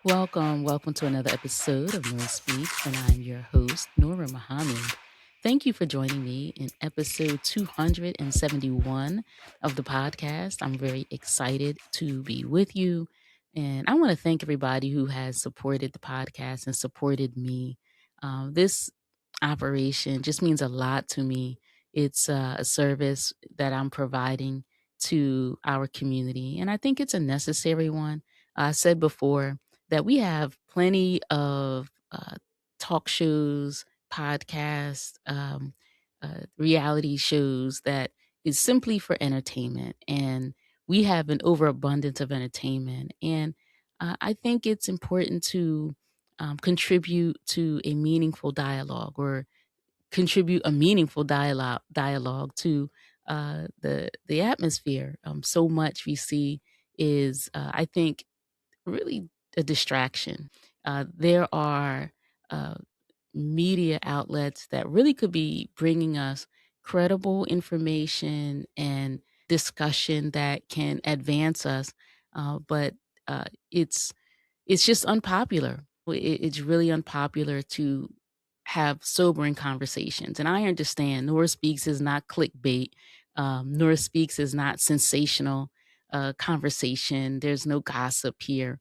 Welcome to another episode of Nora Speaks, and I'm your host, Nora Muhammad. Thank you for joining me in episode 271 of the podcast. I'm very excited to be with you, and I want to thank everybody who has supported the podcast and supported me. This operation just means a lot to me. It's a service that I'm providing to our community, and I think it's a necessary one. I said before that we have plenty of talk shows, podcasts, reality shows that is simply for entertainment. And we have an overabundance of entertainment. And I think it's important to contribute to a meaningful dialogue or contribute a meaningful dialogue to the atmosphere. So much we see is, I think, really a distraction. There are uh, media outlets that really could be bringing us credible information and discussion that can advance us, but uh, it's it's just unpopular. It's really unpopular to have sobering conversations. And I understand Nora Speaks is not clickbait. Nora Speaks is not sensational conversation. There's no gossip here.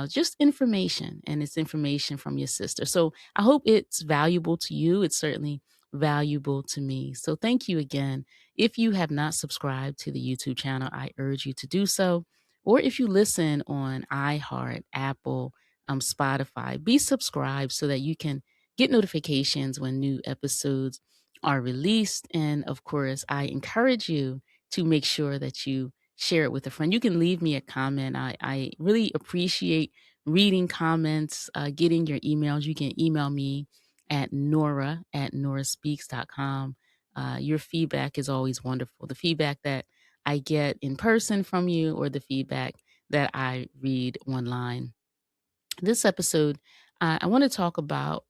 Just information, and it's information from your sister. So I hope it's valuable to you. It's certainly valuable to me. So thank you again. If you have not subscribed to the YouTube channel, I urge you to do so. Or if you listen on iHeart, Apple, Spotify, be subscribed so that you can get notifications when new episodes are released. And of course, I encourage you to make sure that you share it with a friend. You can leave me a comment. I really appreciate reading comments, getting your emails. You can email me at noraspeaks.com. Your feedback is always wonderful. The feedback that I get in person from you or the feedback that I read online. This episode, I want to talk about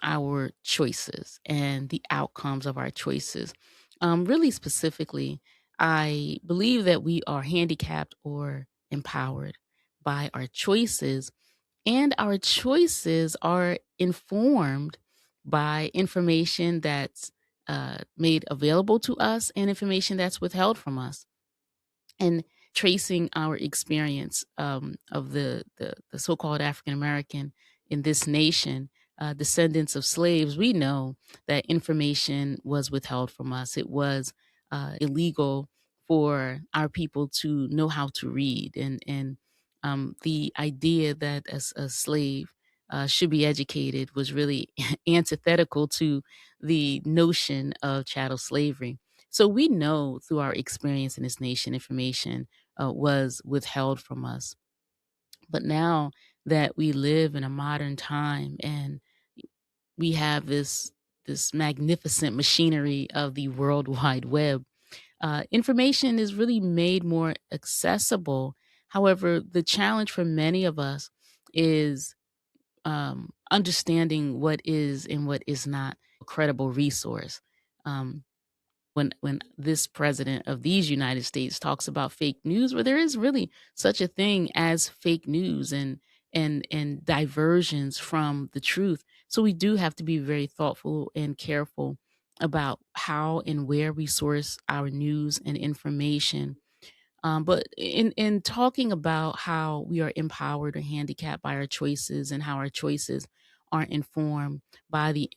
our choices and the outcomes of our choices. Really specifically, I believe that we are handicapped or empowered by our choices, and our choices are informed by information that's made available to us and information that's withheld from us. And tracing our experience of the so-called African American in this nation, descendants of slaves, we know that information was withheld from us. It was illegal for our people to know how to read, and the idea that as a slave should be educated was really antithetical to the notion of chattel slavery. So we know through our experience in this nation, information was withheld from us. But now that we live in a modern time and we have this magnificent machinery of the World Wide Web, information is really made more accessible. However, the challenge for many of us is understanding what is and what is not a credible resource. Um, when this president of these United States talks about fake news, where there is really such a thing as fake news and diversions from the truth. So we do have to be very thoughtful and careful about how and where we source our news and information. But in talking about how we are empowered or handicapped by our choices and how our choices are informed by the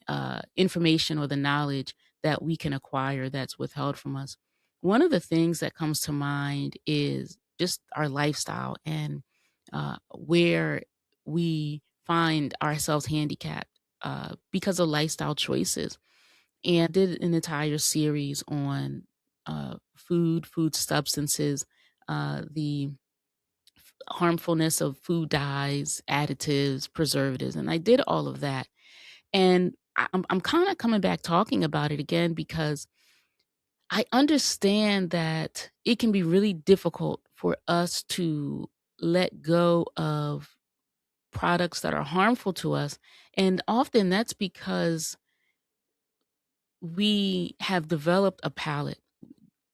information or the knowledge that we can acquire that's withheld from us, one of the things that comes to mind is just our lifestyle and where we find ourselves handicapped because of lifestyle choices. And did an entire series on food substances, the harmfulness of food dyes, additives, preservatives, and I did all of that. And I'm kind of coming back talking about it again because I understand that it can be really difficult for us to let go of products that are harmful to us. And often that's because we have developed a palate,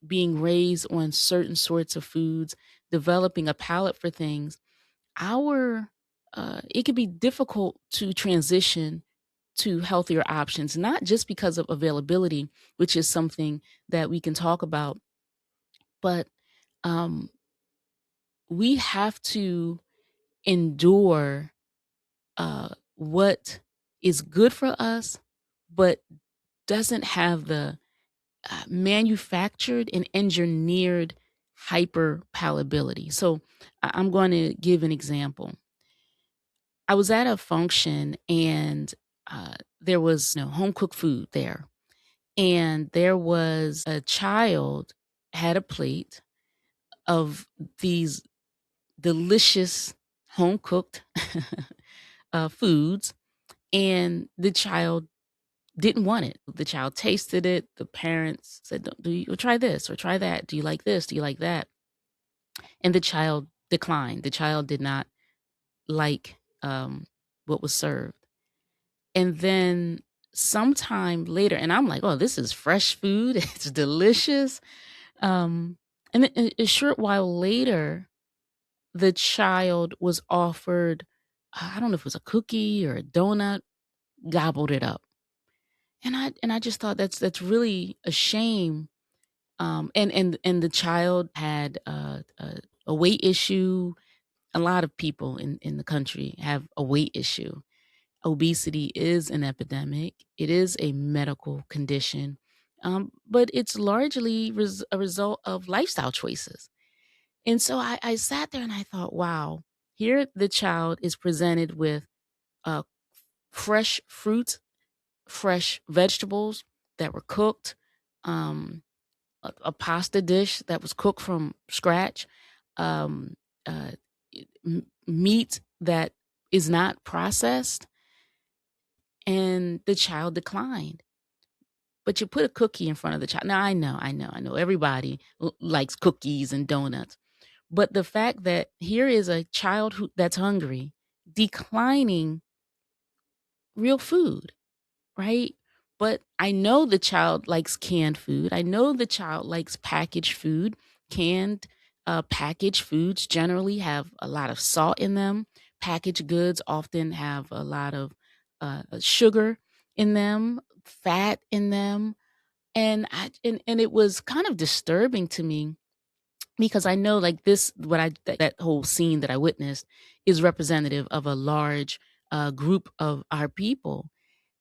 being raised on certain sorts of foods, developing a palate for things. our it can be difficult to transition to healthier options, not just because of availability, which is something that we can talk about, but um, we have to endure what is good for us, but doesn't have the manufactured and engineered hyper palatability. So I'm going to give an example. I was at a function and there was home cooked food there, and there was a child had a plate of these delicious home cooked foods, and the child didn't want it. The child tasted it. The parents said, Do you try this or try that? Do you like this? Do you like that?" And the child declined. The child did not like what was served. And then sometime later, and I'm like, "Oh, this is fresh food. It's delicious." Um, and then a short while later, the child was offered, I don't know if it was a cookie or a donut, gobbled it up. And I just thought that's really a shame. And the child had a weight issue. A lot of people in the country have a weight issue. Obesity is an epidemic. It is a medical condition, but it's largely a result of lifestyle choices. And so I sat there and I thought, wow, here the child is presented with uh, fresh fruits, fresh vegetables that were cooked, um, a pasta dish that was cooked from scratch, um, uh, meat that is not processed, and the child declined. But you put a cookie in front of the child. Now I know. Everybody likes cookies and donuts. But the fact that here is a child that's hungry, declining real food, right? But I know the child likes canned food. I know the child likes packaged food. Canned packaged foods generally have a lot of salt in them. Packaged goods often have a lot of sugar in them, fat in them. And it was kind of disturbing to me because I know, like, that whole scene that I witnessed is representative of a large group of our people.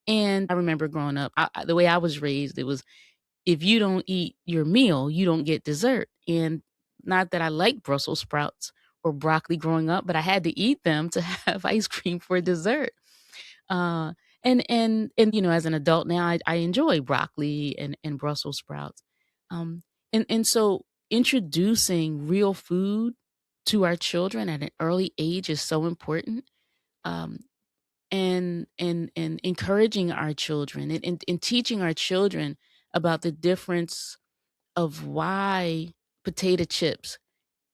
And I remember growing up, the way I was raised, it was, if you don't eat your meal, you don't get dessert. And not that I liked Brussels sprouts or broccoli growing up, but I had to eat them to have ice cream for dessert. Uh, and as an adult now, I enjoy broccoli and Brussels sprouts. Um, and so introducing real food to our children at an early age is so important. Um, and encouraging our children and teaching our children about the difference of why potato chips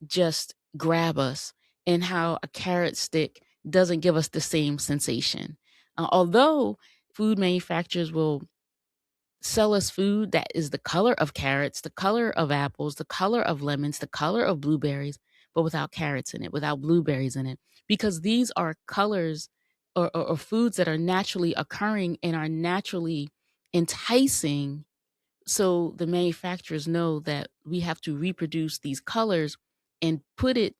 just grab us and how a carrot stick doesn't give us the same sensation. Although food manufacturers will sell us food that is the color of carrots, the color of apples, the color of lemons, the color of blueberries, but without carrots in it, without blueberries in it, because these are colors or foods that are naturally occurring and are naturally enticing. So the manufacturers know that we have to reproduce these colors and put it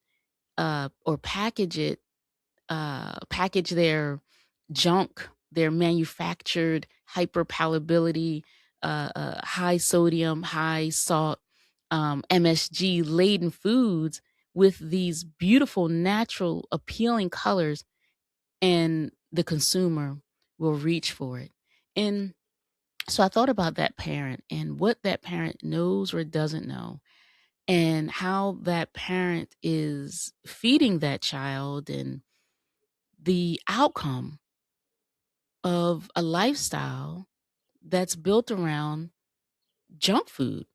or package their junk, their manufactured hyper palatability, high sodium, high salt, MSG laden foods with these beautiful, natural, appealing colors, and the consumer will reach for it. And so I thought about that parent and what that parent knows or doesn't know, and how that parent is feeding that child, and the outcome of a lifestyle that's built around junk food.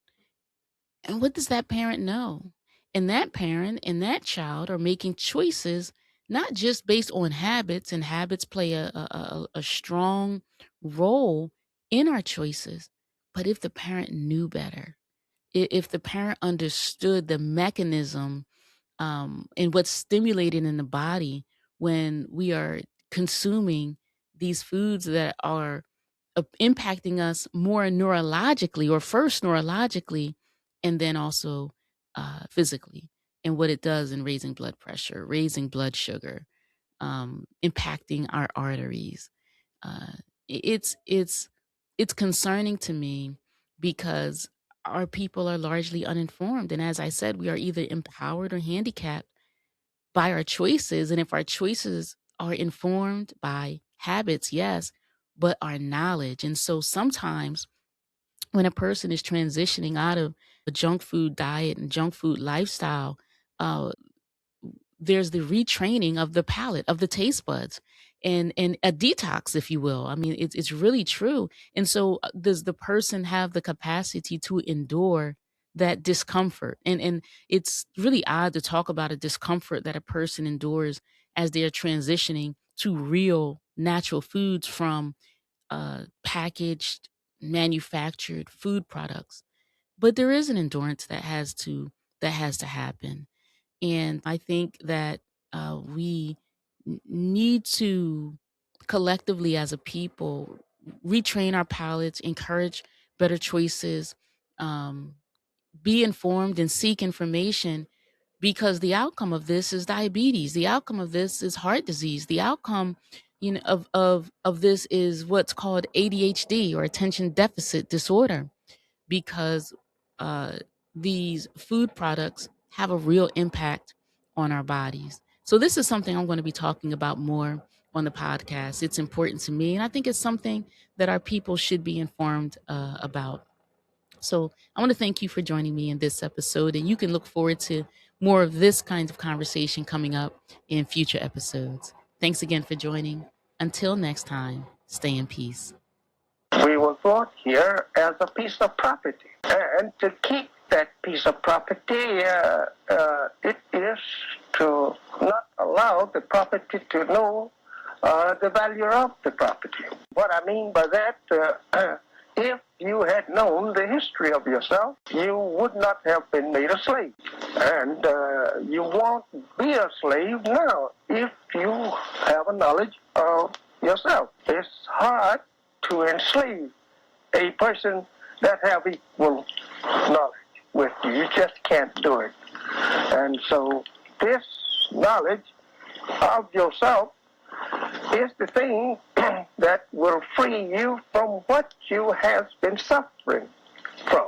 And what does that parent know? And that parent and that child are making choices not just based on habits, and habits play a strong role in our choices, but if the parent knew better, if the parent understood the mechanism and what's stimulated in the body when we are consuming these foods that are impacting us more neurologically, or first neurologically, and then also physically, and what it does in raising blood pressure, raising blood sugar, impacting our arteries. Uh, it's concerning to me because our people are largely uninformed, and as I said, we are either empowered or handicapped by our choices. And if our choices are informed by habits, yes, but our knowledge. And so sometimes when a person is transitioning out of a junk food diet and junk food lifestyle, uh, there's the retraining of the palate, of the taste buds, and a detox, if you will. I mean, it's really true. And so does the person have the capacity to endure that discomfort? And it's really odd to talk about a discomfort that a person endures as they are transitioning to real natural foods from packaged, manufactured food products. But there is an endurance that has to happen. And I think that we need to collectively, as a people, retrain our palates, encourage better choices, um, be informed and seek information, because the outcome of this is diabetes. The outcome of this is heart disease. The outcome, of this is what's called ADHD, or attention deficit disorder, because uh, these food products have a real impact on our bodies. So this is something I'm going to be talking about more on the podcast. It's important to me, and I think it's something that our people should be informed about. So I want to thank you for joining me in this episode, and you can look forward to more of this kind of conversation coming up in future episodes. Thanks again for joining. Until next time, stay in peace. We were brought here as a piece of property, and to keep that piece of property, it is to not allow the property to know the value of the property. What I mean by that, if you had known the history of yourself, you would not have been made a slave. And you won't be a slave now if you have a knowledge of yourself. It's hard to enslave a person that have equal knowledge with you. You just can't do it. And so this knowledge of yourself is the thing that will free you from what you have been suffering from.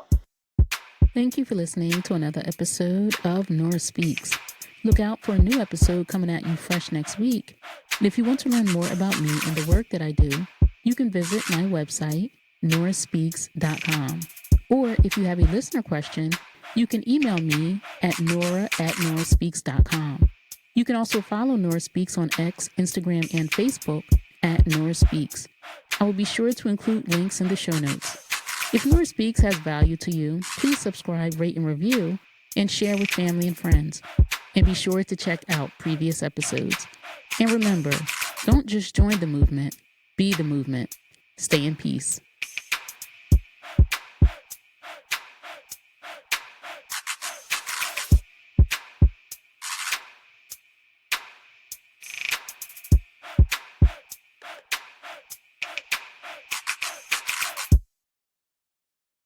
Thank you for listening to another episode of Nora Speaks. Look out for a new episode coming at you fresh next week. And if you want to learn more about me and the work that I do, you can visit my website, noraspeaks.com. Or if you have a listener question, you can email me at nora@noraspeaks.com. You can also follow Nora Speaks on X, Instagram, and Facebook at Nora Speaks. I will be sure to include links in the show notes. If Nora Speaks has value to you, please subscribe, rate, and review, and share with family and friends. And be sure to check out previous episodes. And remember, don't just join the movement, be the movement. Stay in peace.